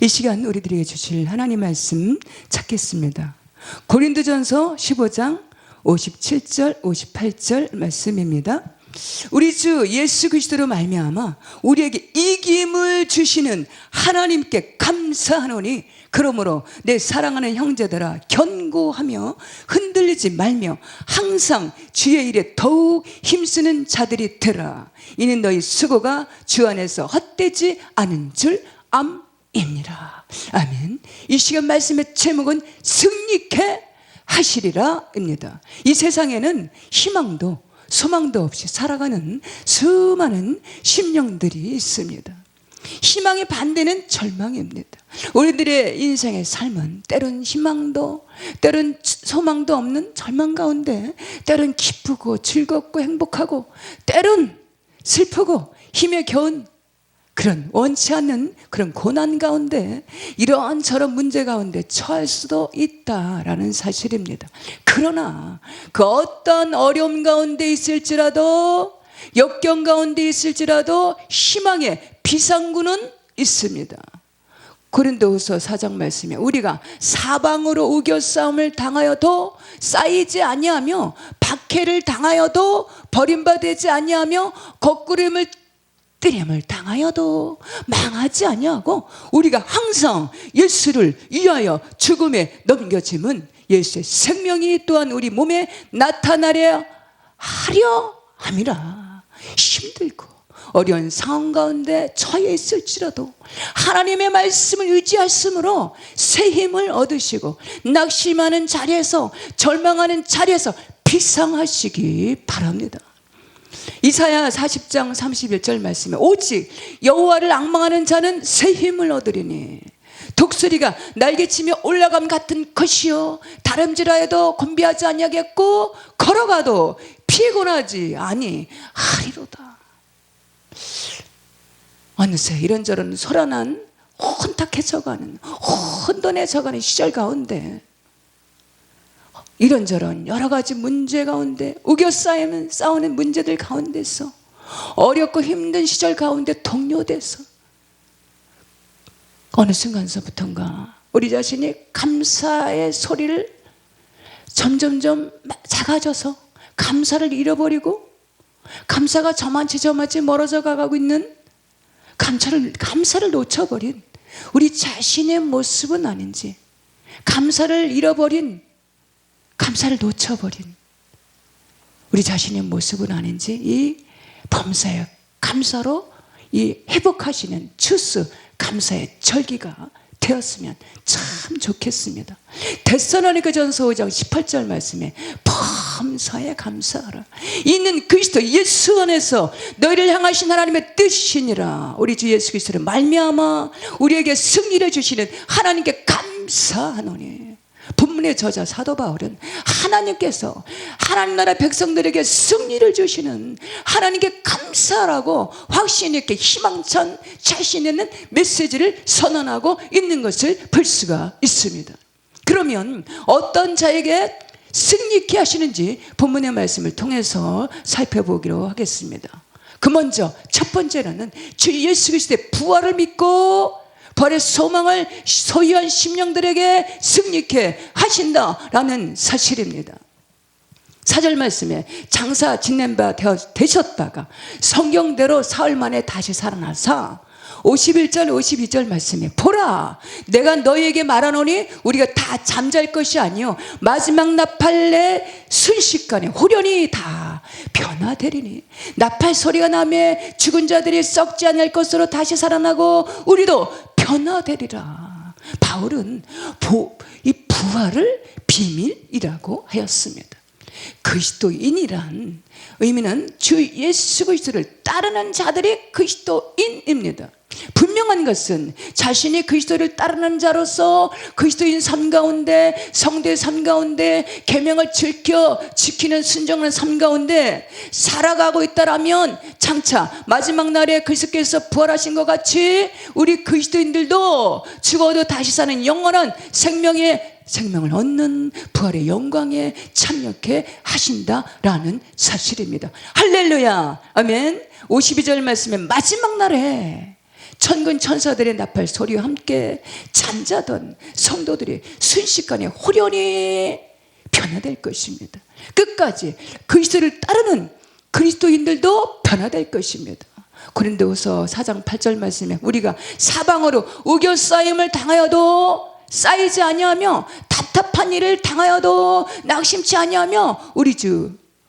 이 시간 우리들에게 주실 하나님 말씀 찾겠습니다. 고린도전서 15장 57절 58절 말씀입니다. 우리 주 예수 그리스도로 말미암아 우리에게 이김을 주시는 하나님께 감사하노니 그러므로 내 사랑하는 형제들아 견고하며 흔들리지 말며 항상 주의 일에 더욱 힘쓰는 자들이 되라. 이는 너희 수고가 주 안에서 헛되지 않은 줄 암입니다. 아멘. 이 시간 말씀의 제목은 승리케 하시리라 입니다. 이 세상에는 희망도 소망도 없이 살아가는 수많은 심령들이 있습니다. 희망의 반대는 절망입니다. 우리들의 인생의 삶은 때론 희망도 때론 소망도 없는 절망 가운데, 때론 기쁘고 즐겁고 행복하고, 때론 슬프고 힘에 겨운 그런 원치 않는 그런 고난 가운데, 이런저런 문제 가운데 처할 수도 있다라는 사실입니다. 그러나 그 어떤 어려움 가운데 있을지라도, 역경 가운데 있을지라도 희망의 비상구는 있습니다. 고린도후서 4장 말씀에 우리가 사방으로 우겨싸움을 당하여도 쌓이지 아니하며 박해를 당하여도 버림받지 아니하며 거꾸림을 뜨림을 당하여도 망하지 아니하고 우리가 항상 예수를 위하여 죽음에 넘겨짐은 예수의 생명이 또한 우리 몸에 나타나려 하려 함이라. 힘들고 어려운 상황 가운데 처해 있을지라도 하나님의 말씀을 의지하심으로 새 힘을 얻으시고 낙심하는 자리에서, 절망하는 자리에서 비상하시기 바랍니다. 이사야 40장 31절 말씀에 오직 여호와를 앙망하는 자는 새 힘을 얻으리니 독수리가 날개치며 올라감 같은 것이요 다름질하여도 곤비하지 아니하겠고 걸어가도 피곤하지 아니하리로다. 어느새 이런저런 소란한 혼탁해져가는, 혼돈해져가는 시절 가운데, 이런저런 여러 가지 문제 가운데, 우겨 싸우는 문제들 가운데서, 어렵고 힘든 시절 가운데 동요돼서 어느 순간서부턴가 우리 자신이 감사의 소리를 점점점 작아져서 감사를 잃어버리고, 감사가 저만치 멀어져 가고 있는, 감사를 놓쳐버린 우리 자신의 모습은 아닌지, 감사를 잃어버린, 감사를 놓쳐버린 우리 자신의 모습은 아닌지, 이 범사의 감사로 이 회복하시는 추수 감사의 절기가 되었으면 참 좋겠습니다. 데살로니가전서 5장 18절 말씀에 범사에 감사하라. 이는 그리스도 예수 안에서 너희를 향하신 하나님의 뜻이니라. 우리 주 예수 그리스도를 말미암아 우리에게 승리를 주시는 하나님께 감사하노니. 본문의 저자 사도 바울은 하나님께서 하나님 나라 백성들에게 승리를 주시는 하나님께 감사하라고 확신 있게 희망찬 자신 있는 메시지를 선언하고 있는 것을 볼 수가 있습니다. 그러면 어떤 자에게 승리케 하시는지 본문의 말씀을 통해서 살펴보기로 하겠습니다. 그 먼저 첫 번째로는 주 예수 그리스도의 부활을 믿고 부활의 소망을 소유한 심령들에게 승리케 하신다라는 사실입니다. 4절 말씀에 장사 지낸 바 되셨다가 성경대로 사흘 만에 다시 살아나사 51절 52절 말씀에 보라 내가 너희에게 말하노니 우리가 다 잠잘 것이 아니요 마지막 나팔의 순식간에 후련히 다 변화되리니 나팔 소리가 나매 죽은 자들이 썩지 않을 것으로 다시 살아나고 우리도 변화되리라. 바울은 이 부활을 비밀이라고 하였습니다. 그리스도인이란 의미는 주 예수 그리스도를 따르는 자들이 그리스도인입니다. 분명한 것은 자신이 그리스도를 따르는 자로서 그리스도인 삶 가운데, 성도의 삶 가운데, 계명을 지키는 순종하는 삶 가운데 살아가고 있다라면 장차 마지막 날에 그리스도께서 부활하신 것 같이 우리 그리스도인들도 죽어도 다시 사는 영원한 생명을 얻는 부활의 영광에 참여케 하신다라는 사실입니다. 할렐루야 아멘. 52절 말씀에 마지막 날에 천군 천사들의 나팔 소리와 함께 잠자던 성도들이 순식간에 호련히 변화될 것입니다. 끝까지 그리스도를 따르는 그리스도인들도 변화될 것입니다. 고린도후서 4장 8절 말씀에 우리가 사방으로 우겨싸임을 당하여도 쌓이지 아니하며 답답한 일을 당하여도 낙심치 아니하며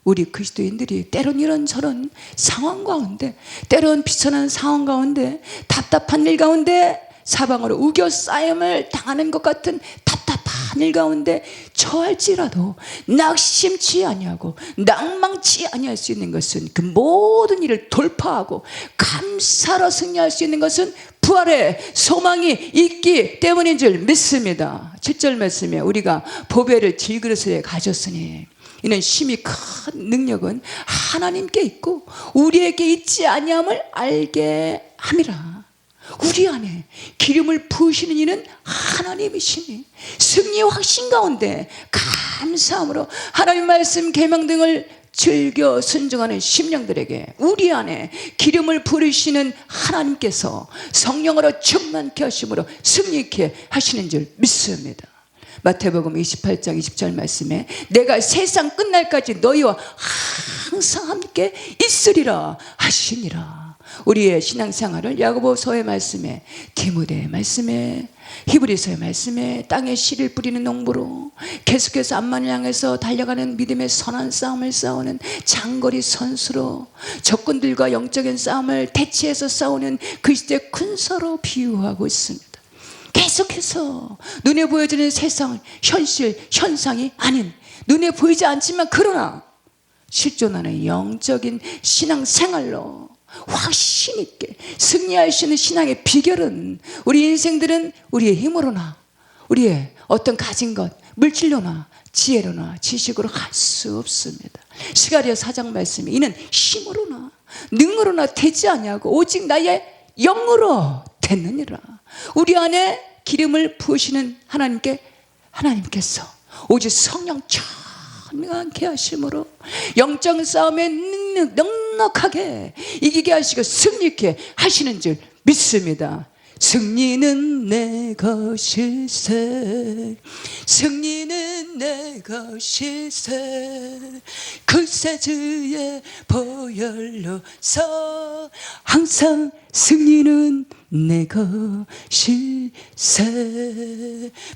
우리 그리스도인들이 때론 이런저런 상황 가운데, 때론 비천한 상황 가운데, 답답한 일 가운데, 사방으로 우겨싸임을 당하는 것 같은 답답한 일 가운데 처할지라도 낙심치 아니하고 낭망치 아니할 수 있는 것은, 그 모든 일을 돌파하고 감사로 승리할 수 있는 것은 부활의 소망이 있기 때문인 줄 믿습니다. 7절 말씀에 우리가 보배를 질그릇에 가졌으니 이는 심히 큰 능력은 하나님께 있고 우리에게 있지 아니함을 알게 함이라. 우리 안에 기름을 부으시는 이는 하나님이시니 승리의 확신 가운데 감사함으로 하나님 말씀 계명 등을 즐겨 순종하는 심령들에게 우리 안에 기름을 부으시는 하나님께서 성령으로 충만케 하심으로 승리케 하시는 줄 믿습니다. 마태복음 28장 20절 말씀에 내가 세상 끝날까지 너희와 항상 함께 있으리라 하시니라. 우리의 신앙생활을 야고보서의 말씀에, 디모데의 말씀에, 히브리서의 말씀에, 땅에 씨를 뿌리는 농부로 계속해서 앞만을 향해서 달려가는 믿음의 선한 싸움을 싸우는 장거리 선수로 적군들과 영적인 싸움을 대치해서 싸우는 그리스도의 군사로 비유하고 있습니다. 계속해서 눈에 보여지는 세상, 현실, 현상이 아닌, 눈에 보이지 않지만 그러나 실존하는 영적인 신앙생활로 확신 있게 승리할 수 있는 신앙의 비결은, 우리 인생들은 우리의 힘으로나 우리의 어떤 가진 것, 물질로나 지혜로나 지식으로 할 수 없습니다. 스가랴 4장 말씀에 이는 힘으로나 능으로나 되지 아니하고 오직 나의 영으로 됐느니라. 우리 안에 기름을 부으시는 하나님께서 오직 성령 충만케 하심으로 영적 싸움에 넉넉하게 이기게 하시고 승리케 하시는 줄 믿습니다. 승리는 내 것일세, 승리는 내 것일세, 글쎄 주의 보혈로서 항상 승리는 내 것일세.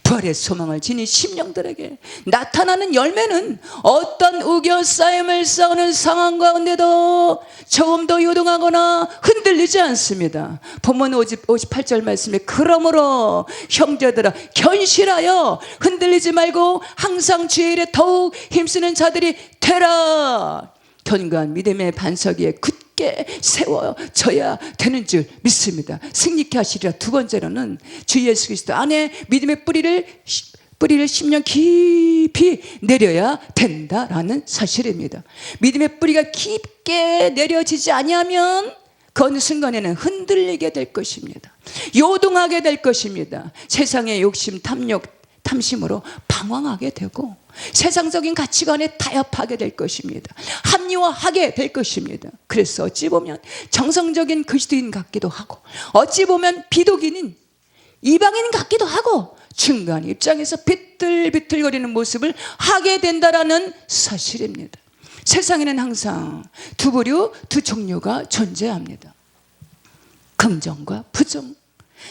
부활의 소망을 지닌 심령들에게 나타나는 열매는 어떤 우겨싸임을 싸우는 상황 가운데도 조금도 요동하거나 흔들리지 않습니다. 본문 58절 말씀에 그러므로 형제들아 견실하여 흔들리지 말고 항상 주의 일에 더욱 힘쓰는 자들이 되라. 견고한 믿음의 반석 위에 굳게 세워져야 되는 줄 믿습니다. 승리케 하시리라. 두 번째로는 주 예수 그리스도 안에 믿음의 뿌리를 10년 깊이 내려야 된다라는 사실입니다. 믿음의 뿌리가 깊게 내려지지 아니하면 그 어느 순간에는 흔들리게 될 것입니다. 요동하게 될 것입니다. 세상의 욕심, 탐욕, 탐심으로 방황하게 되고 세상적인 가치관에 타협하게 될 것입니다. 합리화하게 될 것입니다. 그래서 어찌 보면 정성적인 그리스도인 같기도 하고 어찌 보면 비독인인 이방인 같기도 하고 중간 입장에서 비틀비틀거리는 모습을 하게 된다라는 사실입니다. 세상에는 항상 두 부류, 두 종류가 존재합니다. 긍정과 부정,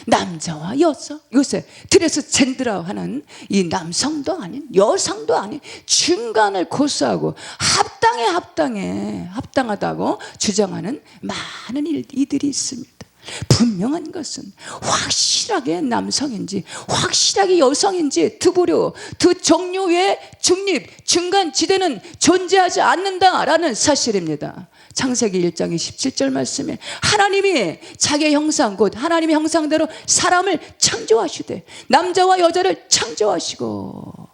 남자와 여자. 요새 트랜스젠더라고 하는 이 남성도 아닌 여성도 아닌 중간을 고수하고 합당하다고 주장하는 많은 이들이 있습니다. 분명한 것은 확실하게 남성인지 확실하게 여성인지 두 부류, 두 종류의 중립, 중간 지대는 존재하지 않는다라는 사실입니다. 창세기 1장 27절 말씀에 하나님이 자기의 형상 곧 하나님의 형상대로 사람을 창조하시되 남자와 여자를 창조하시고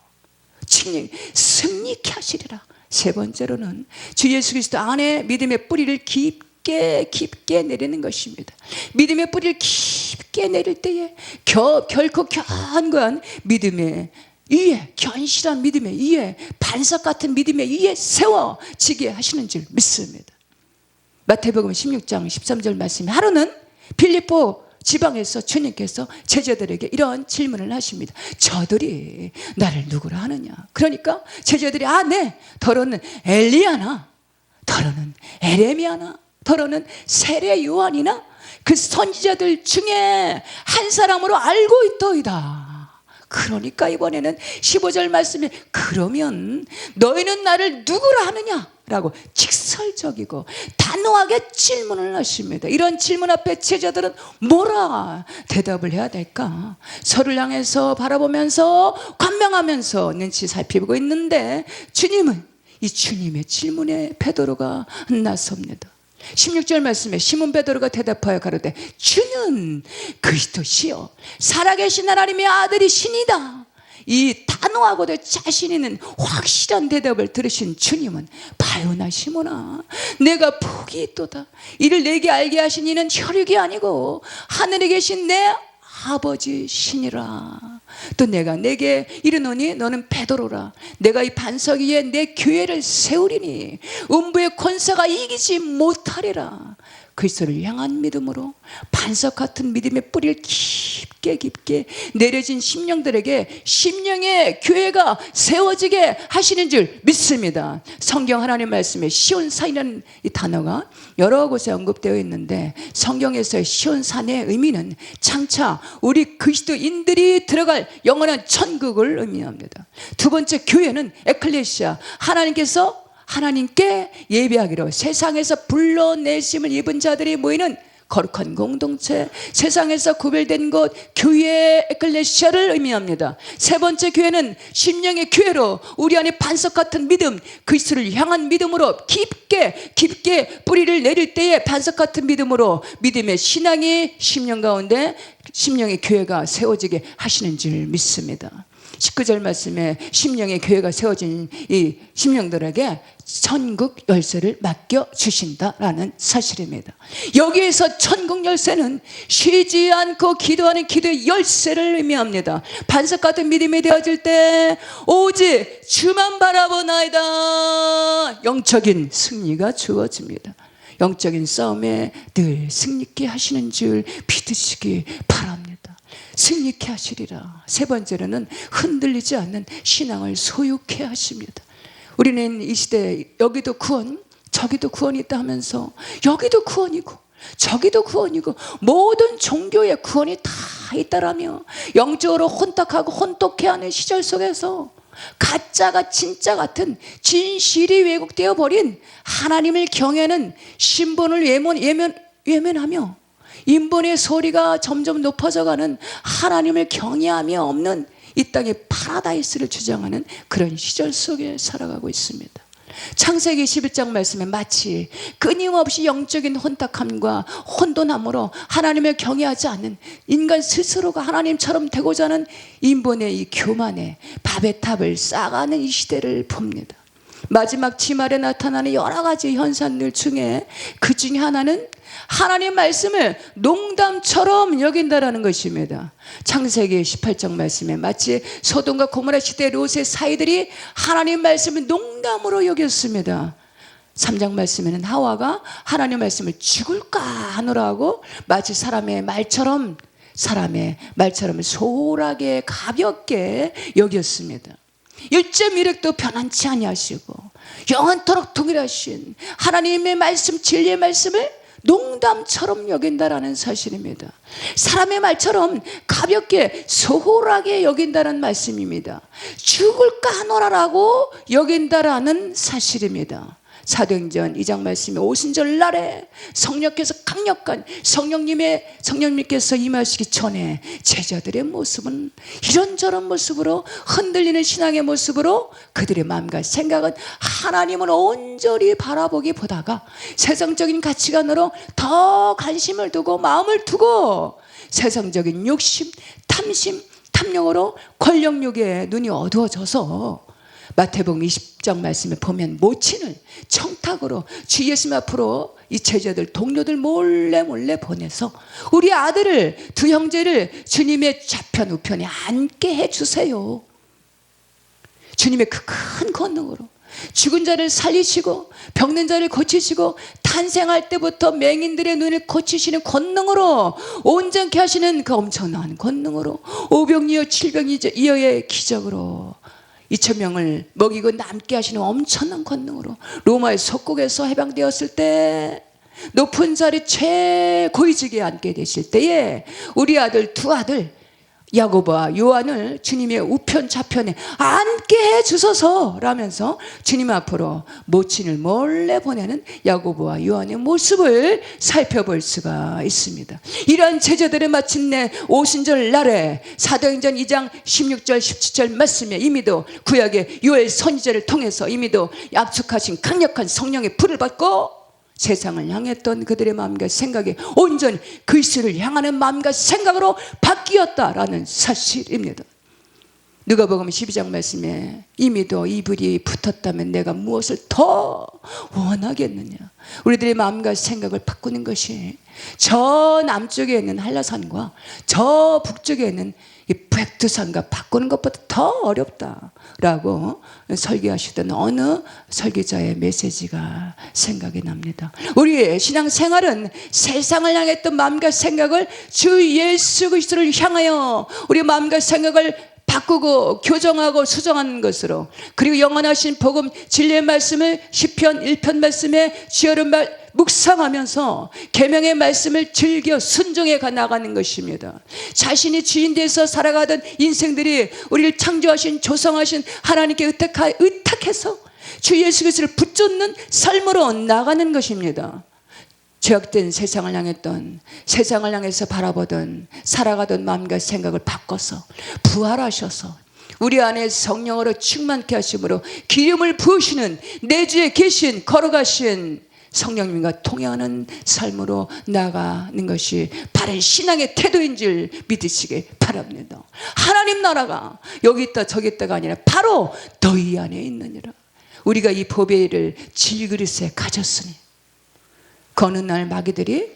승리케 하시리라. 세 번째로는 주 예수 그리스도 안에 믿음의 뿌리를 깊게 내리는 것입니다. 믿음의 뿌리를 깊게 내릴 때에 결코 견고한 믿음의 위에, 견실한 믿음의 위에, 반석 같은 믿음의 위에 세워지게 하시는 줄 믿습니다. 마태복음 16장 13절 말씀에 하루는 빌립보 지방에서 주님께서 제자들에게 이런 질문을 하십니다. 저들이 나를 누구라 하느냐? 그러니까 제자들이 네, 더러는 엘리야나, 더러는 에레미야나, 더러는 세례 요한이나 그 선지자들 중에 한 사람으로 알고 있더이다. 그러니까 이번에는 15절 말씀에 그러면 너희는 나를 누구라 하느냐? 라고 직설적이고 단호하게 질문을 하십니다. 이런 질문 앞에 제자들은 뭐라 대답을 해야 될까? 서로를 향해서 바라보면서 관망하면서 눈치 살피고 있는데 이 주님의 질문에 베드로가 나섭니다. 16절 말씀에 시몬 베드로가 대답하여 가로되 주는 그리스도시요 살아계신 하나님의 아들이시니다. 이 단호하고도 자신 있는 확실한 대답을 들으신 주님은 바요나 시몬아 내가 복이 있도다. 이를 내게 알게 하신 이는 혈육이 아니고 하늘에 계신 내 아버지시니라. 또 내가 내게 이르노니 너는 베드로라. 내가 이 반석 위에 내 교회를 세우리니 음부의 권세가 이기지 못하리라. 그리스도를 향한 믿음으로 반석 같은 믿음의 뿌리를 깊게 내려진 심령들에게 심령의 교회가 세워지게 하시는 줄 믿습니다. 성경 하나님 말씀에 시온산이라는 이 단어가 여러 곳에 언급되어 있는데 성경에서의 시온산의 의미는 장차 우리 그리스도인들이 들어갈 영원한 천국을 의미합니다. 두 번째 교회는 에클레시아, 하나님께 예배하기로 세상에서 불러내심을 입은 자들이 모이는 거룩한 공동체, 세상에서 구별된 곳 교회 에클레시아를 의미합니다. 세 번째 교회는 심령의 교회로 우리 안에 반석 같은 믿음, 그리스도를 향한 믿음으로 깊게 뿌리를 내릴 때에 반석 같은 믿음으로 믿음의 신앙이 심령 가운데 심령의 교회가 세워지게 하시는 줄 믿습니다. 19절 말씀에 심령의 교회가 세워진 이 심령들에게 천국 열쇠를 맡겨주신다라는 사실입니다. 여기에서 천국 열쇠는 쉬지 않고 기도하는 기도의 열쇠를 의미합니다. 반석 같은 믿음이 되어질 때 오직 주만 바라보나이다. 영적인 승리가 주어집니다. 영적인 싸움에 늘 승리케 하시는 줄 믿으시기 바랍니다. 승리케 하시리라. 세 번째로는 흔들리지 않는 신앙을 소유케 하십니다. 우리는 이 시대에 여기도 구원 저기도 구원이 있다 하면서 여기도 구원이고 저기도 구원이고 모든 종교의 구원이 다 있다라며 영적으로 혼탁하고 혼돈해하는 시절 속에서 가짜가 진짜 같은 진실이 왜곡되어 버린 하나님을 경외하는 신분을 외면하며 인본의 소리가 점점 높아져가는 하나님을 경외하며 없는 이 땅의 파라다이스를 주장하는 그런 시절 속에 살아가고 있습니다. 창세기 11장 말씀에 마치 끊임없이 영적인 혼탁함과 혼돈함으로 하나님을 경외하지 않는 인간 스스로가 하나님처럼 되고자 하는 인본의 이 교만에 밥의 탑을 쌓아가는 이 시대를 봅니다. 마지막 지말에 나타나는 여러 가지 현상들 중에 그 중에 하나는 하나님 말씀을 농담처럼 여긴다라는 것입니다. 창세기 18장 말씀에 마치 소돔과 고모라 시대 롯의 사이들이 하나님 말씀을 농담으로 여겼습니다. 3장 말씀에는 하와가 하나님 말씀을 죽을까 하노라고 마치 사람의 말처럼 소홀하게 가볍게 여겼습니다. 1.1획도 변함치 아니하시고 영원토록 동일하신 하나님의 말씀, 진리의 말씀을 농담처럼 여긴다라는 사실입니다. 사람의 말처럼 가볍게 소홀하게 여긴다는 말씀입니다. 죽을까 하노라라고 여긴다라는 사실입니다. 사도행전 2장 말씀에 오순절 날에 성령께서 강력한 성령님께서 임하시기 전에 제자들의 모습은 이런저런 모습으로 흔들리는 신앙의 모습으로 그들의 마음과 생각은 하나님을 온전히 바라보기 보다가 세상적인 가치관으로 더 관심을 두고 마음을 두고 세상적인 욕심, 탐심, 탐욕으로 권력욕에 눈이 어두워져서 마태복음 20장 말씀에 보면 모친을 청탁으로 주 예수님 앞으로 이 제자들 동료들 몰래 보내서 우리 아들을 두 형제를 주님의 좌편 우편에 앉게 해주세요. 주님의 그 큰 권능으로 죽은 자를 살리시고 병든 자를 고치시고 탄생할 때부터 맹인들의 눈을 고치시는 권능으로 온전케 하시는 그 엄청난 권능으로 오병이어 칠병이어의 기적으로 2,000명을 먹이고 남게 하시는 엄청난 권능으로 로마의 속국에서 해방되었을 때 높은 자리 최고위직에 앉게 되실 때에 우리 아들 두 아들 야고보와 요한을 주님의 우편 좌편에 앉게 해주소서 라면서 주님 앞으로 모친을 몰래 보내는 야고보와 요한의 모습을 살펴볼 수가 있습니다. 이러한 제자들의 마침내 오순절 날에 사도행전 2장 16절 17절 말씀에 이미도 구약의 요엘 선지자를 통해서 이미도 약속하신 강력한 성령의 불을 받고 세상을 향했던 그들의 마음과 생각이 온전히 그리스도를 향하는 마음과 생각으로 바뀌었다라는 사실입니다. 누가복음 12장 말씀에 이미도 이불이 붙었다면 내가 무엇을 더 원하겠느냐. 우리들의 마음과 생각을 바꾸는 것이 저 남쪽에 있는 한라산과 저 북쪽에 있는 이 백두산과 바꾸는 것보다 더 어렵다라고 설교하시던 어느 설교자의 메시지가 생각이 납니다. 우리의 신앙생활은 세상을 향했던 마음과 생각을 주 예수 그리스도를 향하여 우리 마음과 생각을 바꾸고 교정하고 수정하는 것으로, 그리고 영원하신 복음 진리의 말씀을 시편 1편 말씀에 주여름 묵상하면서 계명의 말씀을 즐겨 순종해 나가는 것입니다. 자신이 주인 돼서 살아가던 인생들이 우리를 창조하신 조성하신 하나님께 의탁해서 주 예수 그리스도를 붙잡는 삶으로 나가는 것입니다. 죄악된 세상을 향했던, 세상을 향해서 바라보던 살아가던 마음과 생각을 바꿔서 부활하셔서 우리 안에 성령으로 충만케 하심으로 기름을 부으시는 내주에 계신 걸어가신 성령님과 통행하는 삶으로 나가는 것이 바른 신앙의 태도인 줄 믿으시기 바랍니다. 하나님 나라가 여기 있다 저기 있다가 아니라 바로 너희 안에 있느니라. 우리가 이 보배를 질그릇에 가졌으니 그 어느 날 마귀들이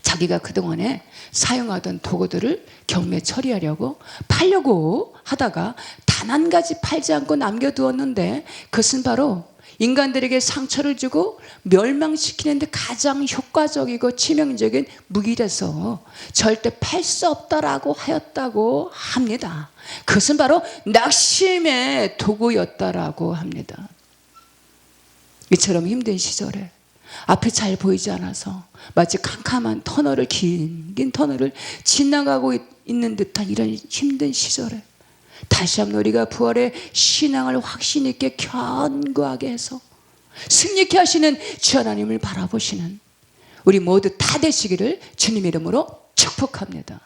자기가 그동안에 사용하던 도구들을 경매 처리하려고 팔려고 하다가 단 한 가지 팔지 않고 남겨두었는데, 그것은 바로 인간들에게 상처를 주고 멸망시키는데 가장 효과적이고 치명적인 무기라서 절대 팔 수 없다라고 하였다고 합니다. 그것은 바로 낙심의 도구였다라고 합니다. 이처럼 힘든 시절에 앞이 잘 보이지 않아서 마치 캄캄한 터널을, 긴 터널을 지나가고 있는 듯한 이런 힘든 시절에 다시 한번 우리가 부활의 신앙을 확신 있게 견고하게 해서 승리케 하시는 주 하나님을 바라보시는 우리 모두 다 되시기를 주님 이름으로 축복합니다.